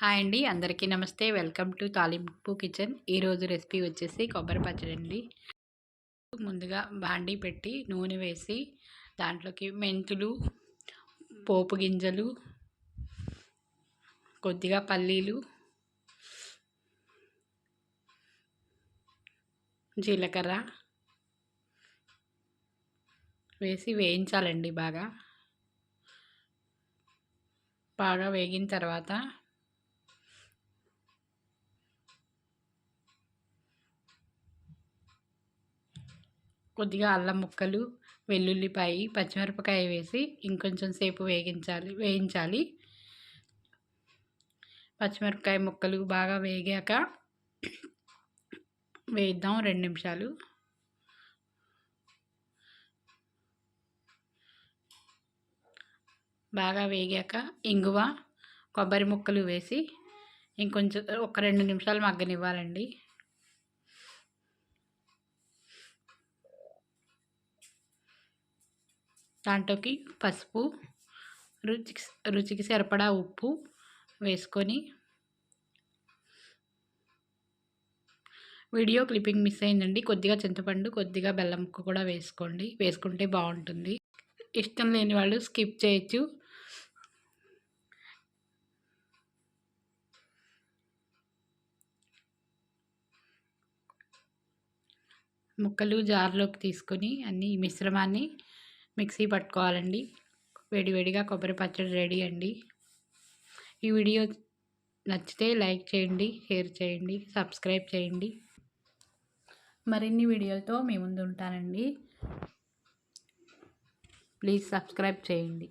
Hi అండి, అందరికీ నమస్తే. వెల్కమ్ టు తాలింపు కిచెన్. ఈరోజు రెసిపీ వచ్చేసి కొబ్బరి పచ్చడి అండి. ముందుగా బాండీ పెట్టి నూనె వేసి దాంట్లోకి మెంతులు, పోపు గింజలు, కొద్దిగా పల్లీలు, జీలకర్ర వేసి వేయించాలండి. బాగా వేగిన తర్వాత కొద్దిగా అల్లం ముక్కలు, వెల్లుల్లిపాయి, పచ్చిమిరపకాయ వేసి ఇంకొంచెం సేపు వేయించాలి. పచ్చిమిరపకాయ ముక్కలు బాగా వేగాక వేద్దాం 2 నిమిషాలు. బాగా వేగాక ఇంగువ, కొబ్బరి ముక్కలు వేసి ఇంకొంచెం ఒక 2 నిమిషాలు మగ్గనివ్వాలండి. దాంట్లోకి పసుపు, రుచికి సరిపడా ఉప్పు వేసుకొని, వీడియో క్లిప్పింగ్ మిస్ అయిందండి. కొద్దిగా చింతపండు, కొద్దిగా బెల్లం ముక్క కూడా వేసుకుంటే బాగుంటుంది. ఇష్టం లేని వాళ్ళు స్కిప్ చేయొచ్చు. ముక్కలు జార్లోకి తీసుకొని అన్ని మిశ్రమాన్ని మిక్సీ పట్టుకోవాలండి. వేడివేడిగా కొబ్బరి పచ్చడి రెడీ అండి. ఈ వీడియో నచ్చితే లైక్ చేయండి, షేర్ చేయండి, సబ్స్క్రైబ్ చేయండి. మరిన్ని వీడియోలతో మీ ముందు ఉంటానండి. ప్లీజ్ సబ్స్క్రైబ్ చేయండి.